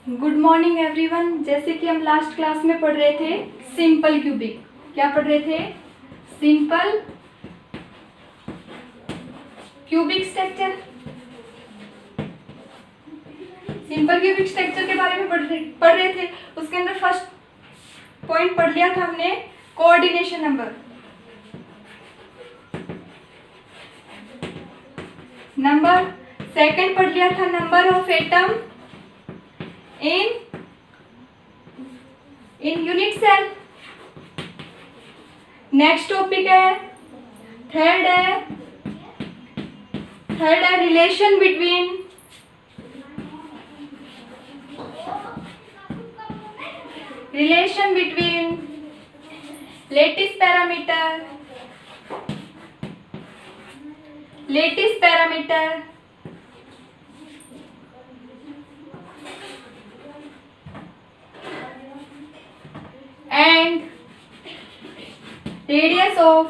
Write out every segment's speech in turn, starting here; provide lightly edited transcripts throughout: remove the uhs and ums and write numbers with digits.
Good morning everyone. जैसे कि हम लास्ट क्लास में पढ़ रहे थे सिंपल क्यूबिक। क्या पढ़ रहे थे? Simple cubic structure. Simple cubic structure के बारे में पढ़ रहे थे। उसके अंदर फर्स्ट पॉइंट पढ़ लिया था हमने, कोऑर्डिनेशन नंबर। सेकंड पढ़ लिया था number of atom in unit cell। Next topic है थर्ड है relation between lattice parameter and radius of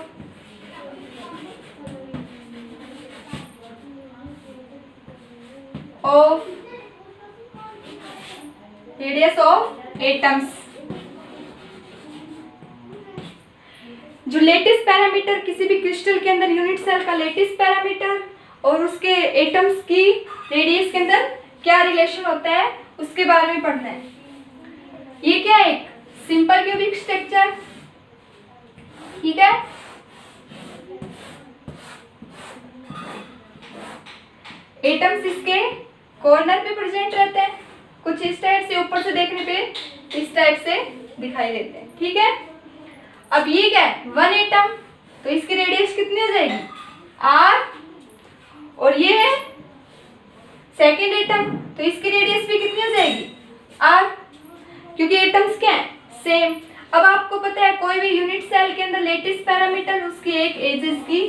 atoms। जो लेटिस पैरामीटर किसी भी क्रिस्टल के अंदर यूनिट सेल का लेटिस पैरामीटर और उसके एटम्स की रेडियस के अंदर क्या रिलेशन होता है उसके बारे में पढ़ना है। ये क्या है? एक सिंपल क्यूबिक स्ट्रक्चर, ठीक है। एटम्स इसके कॉर्नर पे प्रेजेंट रहते हैं, कुछ इस टाइप से, ऊपर से देखने पे इस टाइप से दिखाई देते हैं, ठीक है। अब ये क्या है? वन एटम, तो इसकी रेडियस कितनी हो जाएगी? आर। और ये है सेकेंड एटम, तो इसकी रेडियस भी कितनी हो जाएगी? आर, क्योंकि एटम्स क्या है? सेम। अब आपको पता है कोई भी यूनिट सेल के अंदर लेटिस पैरामीटर उसकी एक एजेस की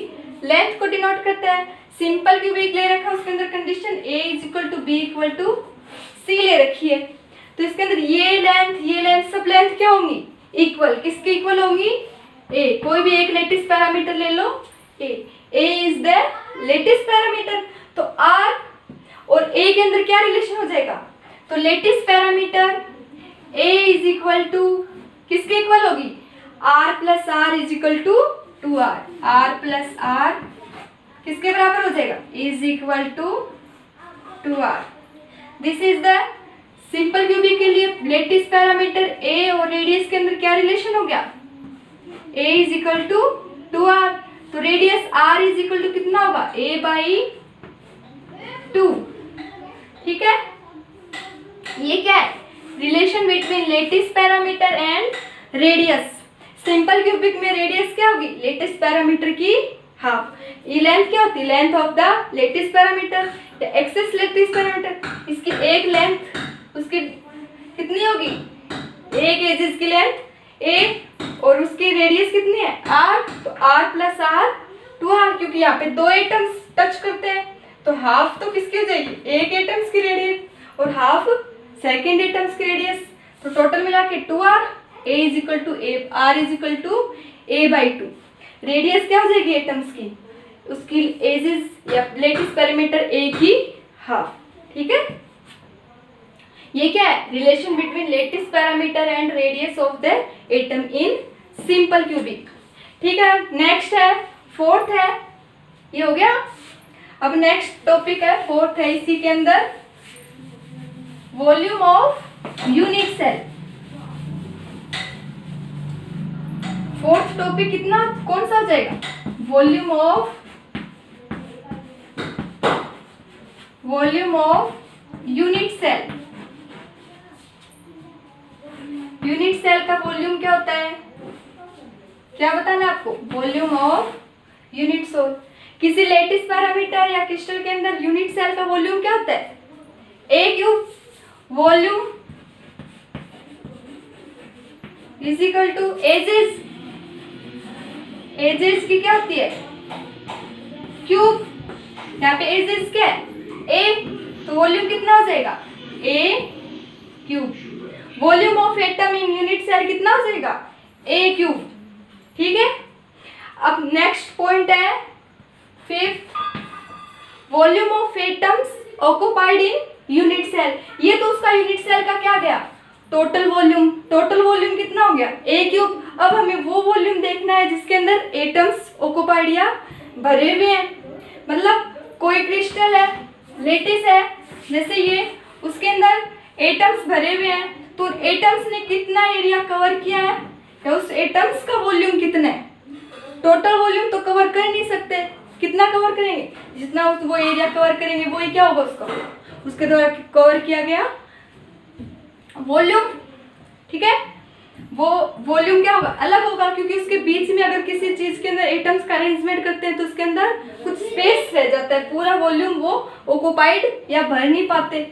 लेंथ को डिनोट करता है। सिंपल क्यूबिक ले रखा है, उसके अंदर कंडीशन a = b = c ले रखी है, तो इसके अंदर ये लेंथ सब लेंथ क्या होंगी? इक्वल। किसके इक्वल होंगी? a। कोई भी एक लेटिस पैरामीटर ले लो, a is the lattice parameter, तो r और a के अंदर क्या रिलेशन हो जाएगा? तो lattice parameter a is equal to किसके इक्वल होगी? r plus r is equal to 2r। r plus r किसके बराबर हो जाएगा? Is equal to 2r। This is the simple cubic के लिए लेटिस पैरामीटर a और रेडियस के अंदर क्या रिलेशन हो गया? a is equal to 2r, तो radius r is equal to कितना होगा? a/2, ठीक है। ये क्या है? Relation between lattice parameter and radius. Simple cubic में रेडियस क्या होगी? लेटिस पैरामीटर की हाफ। ये लेंथ क्या होती है? Length of the lattice parameter या एक्सेस लेटिस पैरामीटर। इसकी एक लेंथ उसकी कितनी होगी? एक एजेस की लेंथ a और उसकी रेडियस कितनी है? r, तो r प्लस r 2r, क्योंकि यहाँ पे दो एटम्स टच करते हैं, तो हाफ तो किसकी हो जाएगी? एक एटम्स की रेडियस और हाफ सेकेंड एटम्स की रेडियस, तो टोटल मिला के 2r। a is equal to r is equal to a/2। Radius क्या हो जाएगी एटम्स की? उसकी एजेस या लेटिस पैरामीटर a की हाफ, ठीक है। ये क्या है? Relation between lattice parameter and radius of the atom in simple cubic, ठीक है। नेक्स्ट है फोर्थ है, ये हो गया। अब नेक्स्ट टॉपिक है फोर्थ है, इसी के अंदर volume of unit cell. Fourth topic कितना कौन सा हो जाएगा? Volume of unit cell. Unit cell का वॉल्यूम क्या होता है? क्या बताना आपको? Volume of unit cell. किसी लेटिस पैरामीटर या क्रिस्टल के अंदर यूनिट सेल का वॉल्यूम क्या होता है? a³ volume is equal to edges. Edges की क्या होती है? क्यूब। यहाँ पे एजेस क्या है? a, तो वॉल्यूम कितना हो जाएगा? a³। Volume of atom in unit cell कितना हो जाएगा? a³, ठीक है। अब नेक्स्ट पॉइंट है fifth, volume of atoms occupied in unit cell, ये तो उसका यूनिट सेल का क्या गया, टोटल वॉल्यूम। टोटल वॉल्यूम कितना हो गया, ए क्यूब। अब हमें वो वॉल्यूम देखना है जिसके अंदर एटम्स ऑक्युपाइड या भरे हुए हैं। मतलब कोई क्रिस्टल है, लेटिस है जैसे ये, उसके अंदर एटम्स भरे हुए हैं, तो एटम्स ने कितना एरिया कवर किया है, या उस एटम्स का वॉल्यूम कितना है। टोटल वॉल्यूम तो कवर कर नहीं सकते, कितना कवर करेंगे, जितना वो एरिया कवर करेंगे वही क्या होगा उसका, उसके द्वारा कवर किया गया वॉल्यूम। ठीक है, वो वॉल्यूम क्या होगा, अलग होगा, क्योंकि उसके बीच में अगर किसी चीज के अंदर एटम्स का अरेंजमेंट करते हैं तो उसके अंदर कुछ स्पेस रह जाता है, पूरा वॉल्यूम वो ऑक्युपाइड या भर नहीं पाते।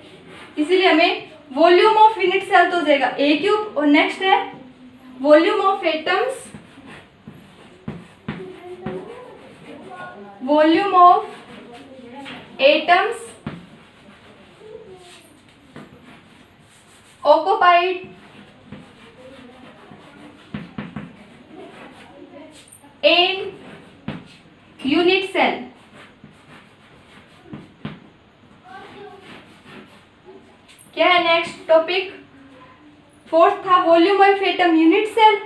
इसीलिए हमें वॉल्यूम ऑफ यूनिट सेल तो हो जाएगा ए क्यूब, और नेक्स्ट है volume of atoms, volume of atoms occupied in unit cell। क्या है नेक्स्ट टॉपिक, फोर्थ था volume of atom unit cell,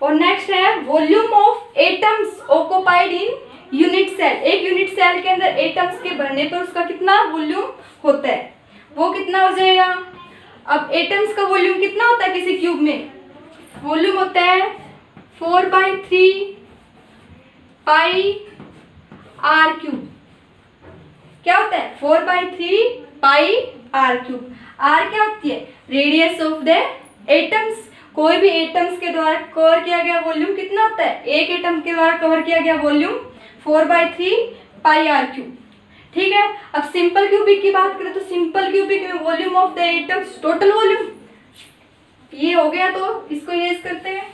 और नेक्स्ट है volume of atoms occupied in unit cell. एक यूनिट सेल के अंदर एटम्स के भरने पर उसका कितना वॉल्यूम होता है, वो कितना हो जाएगा। अब एटम्स का वॉल्यूम कितना होता है किसी क्यूब में, वॉल्यूम होता है 4/3 पाई आर क्यूब। क्या होता है 4/3 पाई आर क्यूब। आर क्या होती है, रेडियस ऑफ द एटम्स। कोई भी एटम्स के द्वारा कवर किया गया वॉल्यूम कितना होता है, एक एटम के द्वारा कवर किया गया वॉल्यूम 4/3 पाई आर क्यूब। ठीक है, अब सिंपल क्यूबिक की बात करें तो सिंपल क्यूबिक में volume of the atoms, total volume ये हो गया, तो इसको इरेज करते हैं।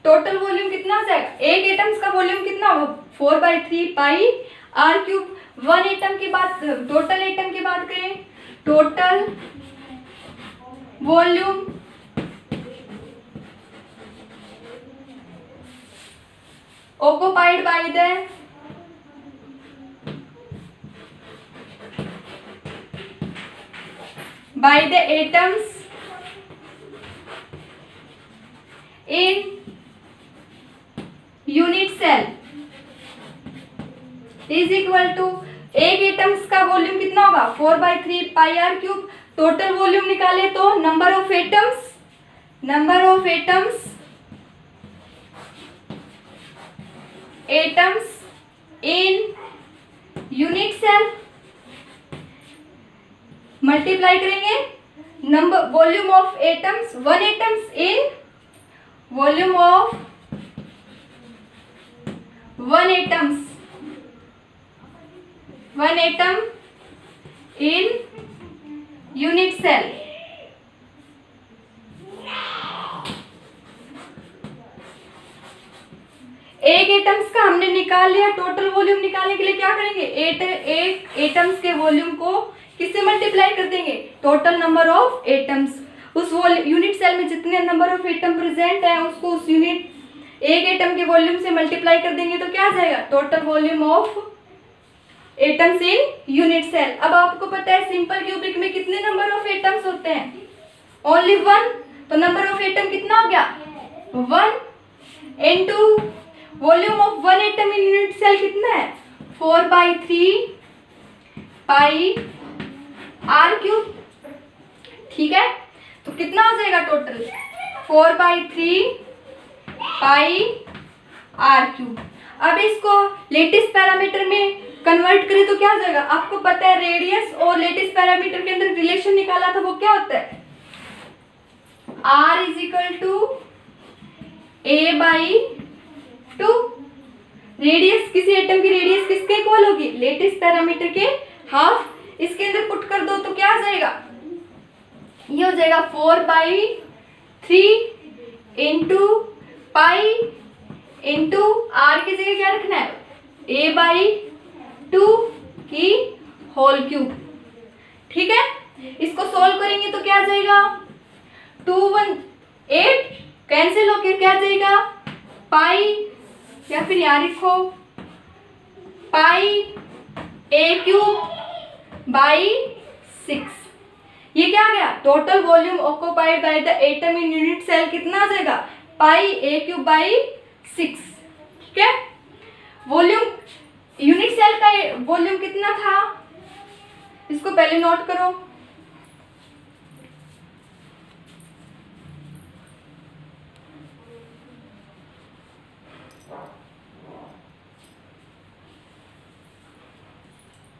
टोटल वॉल्यूम कितना हो जाएगा, एक एटम्स का वॉल्यूम कितना होगा 4/3 pi r cube. One atom की बात, टोटल एटम की बात करें, total volume occupied by the atoms in unit cell is equal to, एक एटम्स का वॉल्यूम कितना होगा 4/3 pi r cube. Total volume निकाले तो number of atoms in unit cell multiply करेंगे number volume of atoms, one atoms in volume of one atom in unit cell. एक atoms का हमने निकाल लिया, टोटल वॉल्यूम निकालने के लिए क्या करेंगे, एक एटम्स के वॉल्यूम को किससे मल्टीप्लाई कर देंगे, टोटल नंबर ऑफ एटम्स। उस यूनिट सेल में जितने नंबर ऑफ एटम प्रेजेंट है उसको उस यूनिट एक एटम के वॉल्यूम से मल्टीप्लाई कर देंगे तो क्या आ जाएगा, total volume of atoms in unit cell. अब आपको पता है सिंपल क्यूबिक में कितने नंबर ऑफ एटम्स होते हैं, ओनली वन, तो नंबर ऑफ एटम कितना हो गया 1 into volume of one atom in unit cell कितना है 4/3 पाई आर क्यूब। ठीक है, तो कितना हो जाएगा टोटल 4/3 पाई आर क्यूब। अब इसको लेटिस पैरामीटर में कन्वर्ट करें तो क्या हो जाएगा, आपको पता है रेडियस और लेटिस पैरामीटर के अंदर रिलेशन निकाला था, वो क्या होता है R = A/2। रेडियस किसी एटम की रेडियस किसके इक्वल होगी, लेटिस पैरामीटर के हाफ। इसके अंदर पुट कर दो तो क्या आ जाएगा, ये हो जाएगा 4/3 इंटू पाई इंटू आर की जगह क्या रखना है A/2 की होल क्यूब। ठीक है, इसको सोल्व करेंगे तो क्या आ जाएगा 2 1 8 कैंसिल होकर क्या आ जाएगा पाई, या फिर यहाँ लिखो पाई A³/6। ये क्या आ गया, total volume occupied by the atom in unit cell कितना आ जाएगा, πA³/6। ठीक है, वॉल्यूम यूनिट सेल का वॉल्यूम कितना था, इसको पहले नोट करो।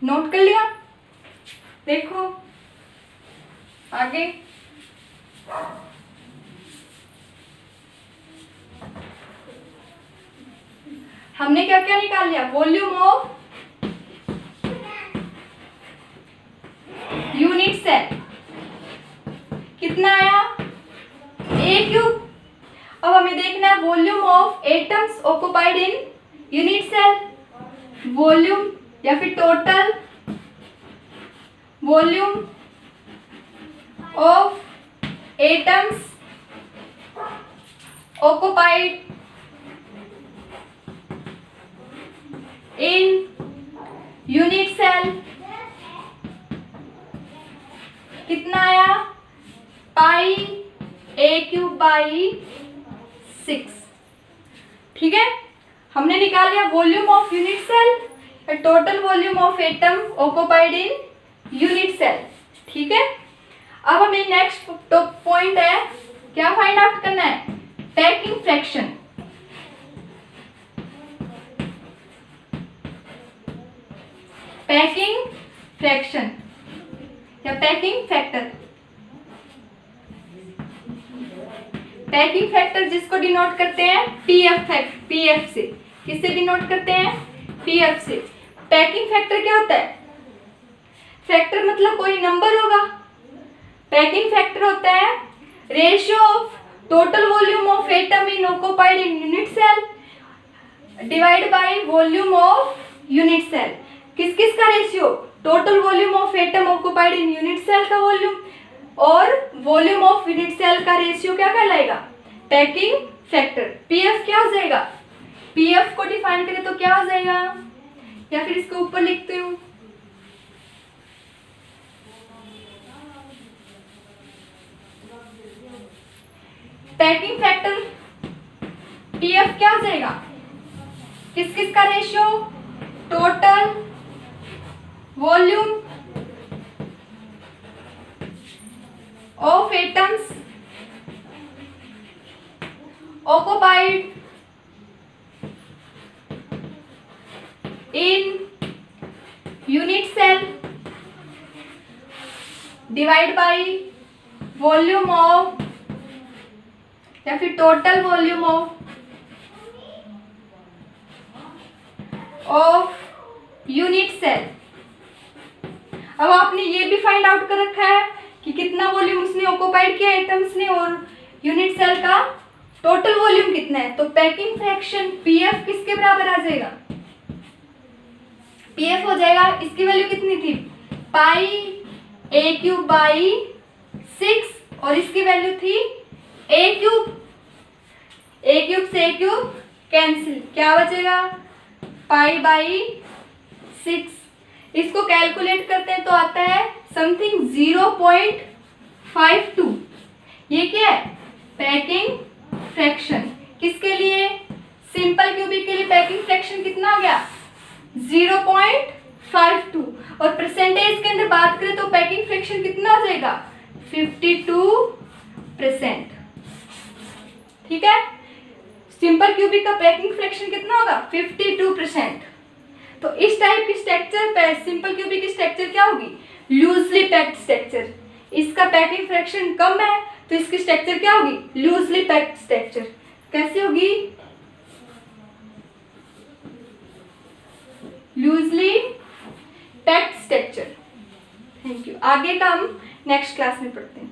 नोट कर लिया, देखो आगे। हमने क्या क्या निकाल लिया, वॉल्यूम ऑफ यूनिट सेल कितना आया, A³। अब हमें देखना है volume of atoms occupied in unit cell, volume या फिर total volume of atoms occupied in unit cell कितना आया, πA³/6। ठीक है, हमने निकाल लिया volume of unit cell, total volume of atom occupied in unit cell. ठीक है, अब हमें नेक्स्ट पॉइंट है, क्या फाइंड आउट करना है, पैकिंग फ्रैक्शन। पैकिंग फ्रैक्शन या पैकिंग फैक्टर। पैकिंग फैक्टर जिसको डिनोट करते हैं पीएफ से। किससे डिनोट करते हैं, पीएफ से। पैकिंग फैक्टर क्या होता है, फैक्टर मतलब कोई नंबर होगा। पैकिंग फैक्टर होता है ratio of total volume of atom in occupied in unit cell divide by volume of unit cell. किस किस का ratio, total volume of atom occupied in unit cell का वॉल्यूम और वॉल्यूम ऑफ यूनिट सेल का ratio क्या कहलाएगा, packing factor. PF क्या हो जाएगा, पीएफ को डिफाइन करें तो क्या हो जाएगा, या फिर इसको ऊपर लिखती हूँ, पैकिंग फैक्टर पीएफ क्या हो जाएगा, किस किस का ratio, total volume of atoms occupied in unit cell divide by volume of या फिर total volume of unit cell. अब आपने ये भी फाइंड आउट कर रखा है कि कितना वॉल्यूम उसने ऑक्युपाइड किया एटम्स ने और यूनिट सेल का टोटल वॉल्यूम कितना है। तो पैकिंग फ्रैक्शन पीएफ किसके बराबर आ जाएगा, पीएफ हो जाएगा, इसकी वैल्यू कितनी थी, πA³/6 और इसकी वैल्यू थी A³। A³ से A³ कैंसिल, क्या बचेगा π/6। इसको कैलकुलेट करते हैं तो आता है समथिंग 0.52। ये क्या है, पैकिंग फ्रैक्शन। किसके लिए, सिंपल क्यूबिक के लिए पैकिंग फ्रैक्शन कितना आ गया 0.52 और परसेंटेज के अंदर बात करें तो पैकिंग फ्रैक्शन कितना हो जाएगा 52%। ठीक है, सिंपल क्यूबिक का पैकिंग फ्रैक्शन कितना होगा 52%। तो इस टाइप की स्ट्रक्चर पे सिंपल क्यूबिक की स्ट्रक्चर क्या होगी, लूजली पैक्ड स्ट्रक्चर। इसका पैकिंग फ्रैक्शन कम है तो इसकी स्ट्रक्चर क्या होगी, लूजली पैक्ड स्ट्रक्चर। कैसे होगी, loosely packed structure. Thank you. आगे का हम नेक्स्ट क्लास में पढ़ते हैं।